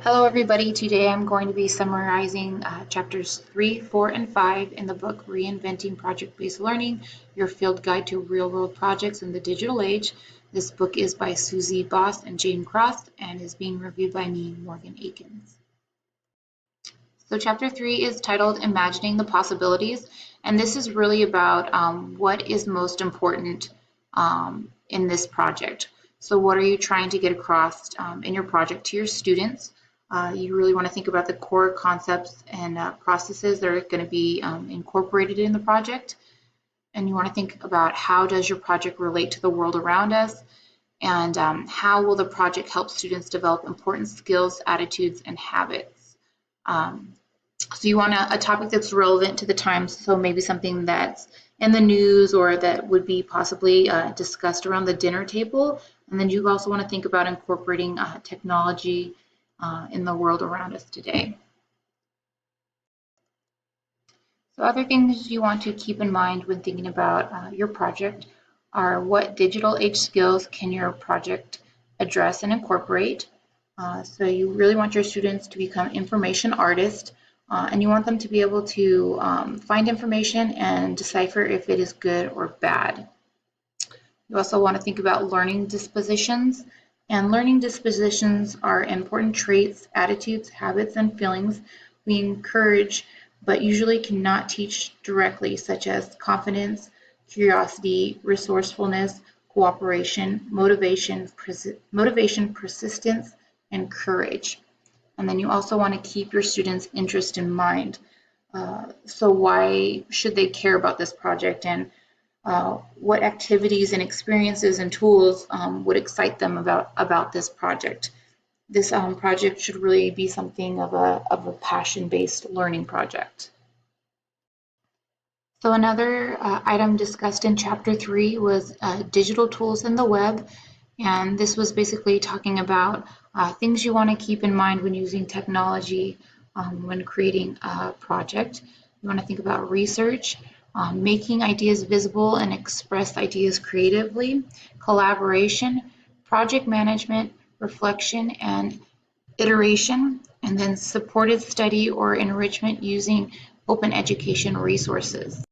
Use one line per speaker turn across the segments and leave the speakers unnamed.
Hello everybody, today I'm going to be summarizing chapters 3, 4, and 5 in the book Reinventing Project-Based Learning, Your Field Guide to Real-World Projects in the Digital Age. This book is by Susie Boss and Jane Cross and is being reviewed by me, Morgan Akins. So chapter 3 is titled Imagining the Possibilities, and this is really about what is most important in this project. So what are you trying to get across in your project to your students? You really want to think about the core concepts and processes that are going to be incorporated in the project. And you want to think about how does your project relate to the world around us, and how will the project help students develop important skills, attitudes, and habits. So you want a topic that's relevant to the times, so maybe something that's in the news or that would be possibly discussed around the dinner table. And then you also want to think about incorporating technology in the world around us today. So other things you want to keep in mind when thinking about your project are what digital age skills can your project address and incorporate. So you really want your students to become information artists, and you want them to be able to find information and decipher if it is good or bad. You also want to think about learning dispositions. And learning dispositions are important traits, attitudes, habits, and feelings we encourage but usually cannot teach directly, such as confidence, curiosity, resourcefulness, cooperation, motivation, persistence, and courage. And then you also want to keep your students' interest in mind. So why should they care about this project, and what activities and experiences and tools would excite them about this project. This project should really be something of a passion-based learning project. So another item discussed in chapter 3 was digital tools in the web, and this was basically talking about things you want to keep in mind when using technology when creating a project. You want to think about research, making ideas visible and express ideas creatively, collaboration, project management, reflection, and iteration, and then supported study or enrichment using open education resources.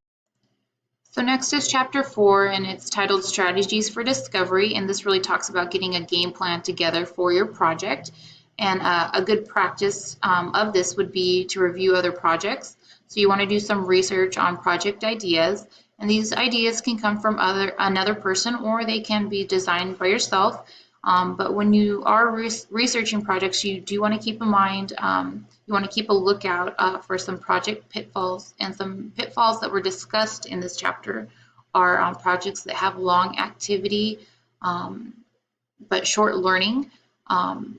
So next is chapter 4, and it's titled Strategies for Discovery, and this really talks about getting a game plan together for your project. And a good practice of this would be to review other projects. So you want to do some research on project ideas, and these ideas can come from another person, or they can be designed by yourself. But when you are researching projects, you do want to keep in mind, you want to keep a lookout for some project pitfalls, and some pitfalls that were discussed in this chapter are projects that have long activity but short learning,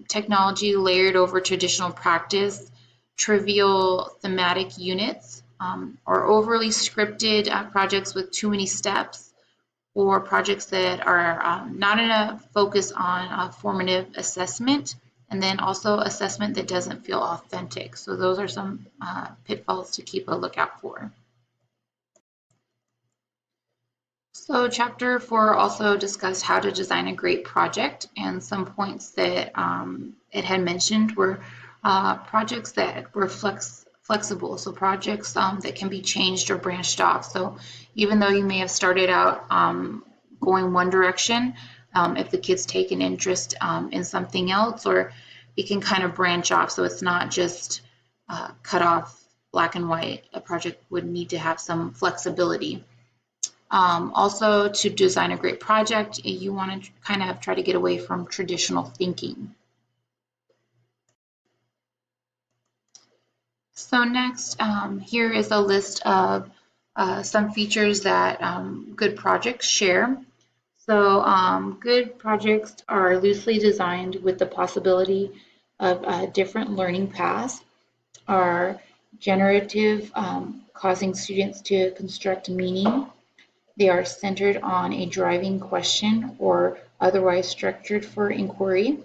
technology layered over traditional practice, trivial thematic units, or overly scripted projects with too many steps, or projects that are not enough focus on formative assessment, and then also assessment that doesn't feel authentic. So those are some pitfalls to keep a lookout for. So chapter 4 also discussed how to design a great project, and some points that it had mentioned were projects that were flexible, so projects that can be changed or branched off. So even though you may have started out going one direction, if the kids take an interest in something else, or it can kind of branch off, so it's not just cut off black and white. A project would need to have some flexibility. Also, to design a great project, you want to kind of try to get away from traditional thinking. So next, here is a list of some features that good projects share. So good projects are loosely designed with the possibility of different learning paths, are generative, causing students to construct meaning. They are centered on a driving question or otherwise structured for inquiry.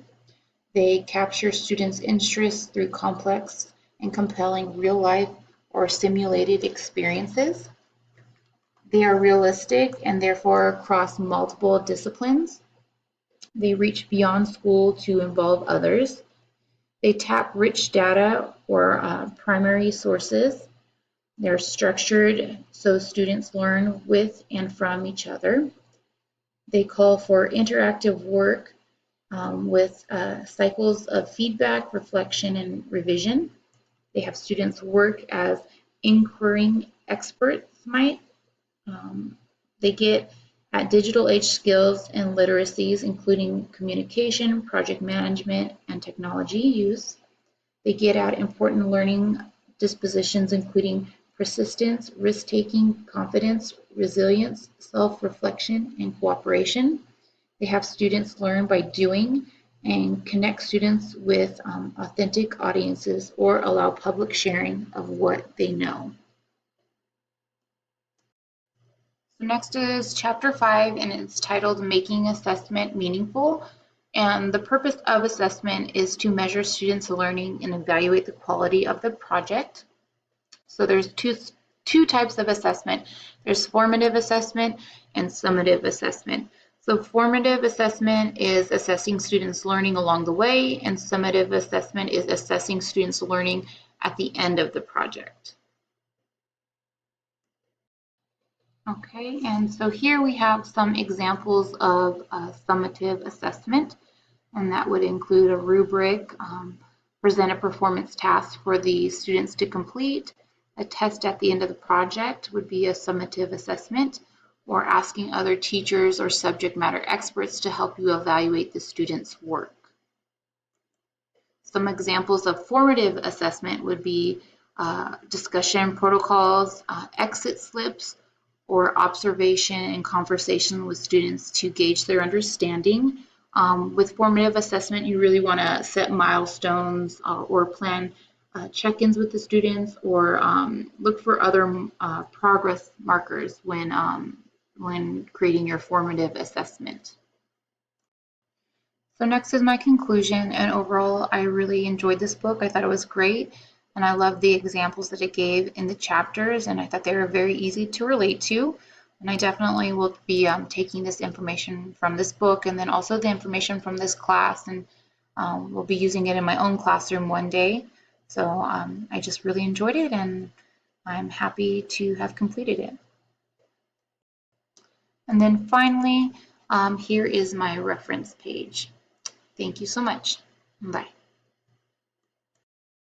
They capture students' interest through complex and compelling real-life or simulated experiences. They are realistic and therefore cross multiple disciplines. They reach beyond school to involve others. They tap rich data or primary sources. They're structured so students learn with and from each other. They call for interactive work with cycles of feedback, reflection, and revision. They have students work as inquiring experts might. They get at digital age skills and literacies, including communication, project management, and technology use. They get at important learning dispositions, including persistence, risk-taking, confidence, resilience, self-reflection, and cooperation. They have students learn by doing and connect students with authentic audiences or allow public sharing of what they know. So next is chapter 5, and it's titled Making Assessment Meaningful. And the purpose of assessment is to measure students' learning and evaluate the quality of the project. So there's two types of assessment. There's formative assessment and summative assessment. So formative assessment is assessing students' learning along the way, and summative assessment is assessing students' learning at the end of the project. Okay, and so here we have some examples of summative assessment, and that would include a rubric, present a performance task for the students to complete. A test at the end of the project would be a summative assessment, or asking other teachers or subject matter experts to help you evaluate the students' work. Some examples of formative assessment would be discussion protocols, exit slips, or observation and conversation with students to gauge their understanding. With formative assessment, you really want to set milestones or plan check-ins with the students, or look for other progress markers when creating your formative assessment. So next is my conclusion, and overall I really enjoyed this book. I thought it was great, and I love the examples that it gave in the chapters, and I thought they were very easy to relate to. And I definitely will be taking this information from this book and then also the information from this class, and we'll be using it in my own classroom one day. So I just really enjoyed it, and I'm happy to have completed it. And then finally, here is my reference page. Thank you so much. Bye.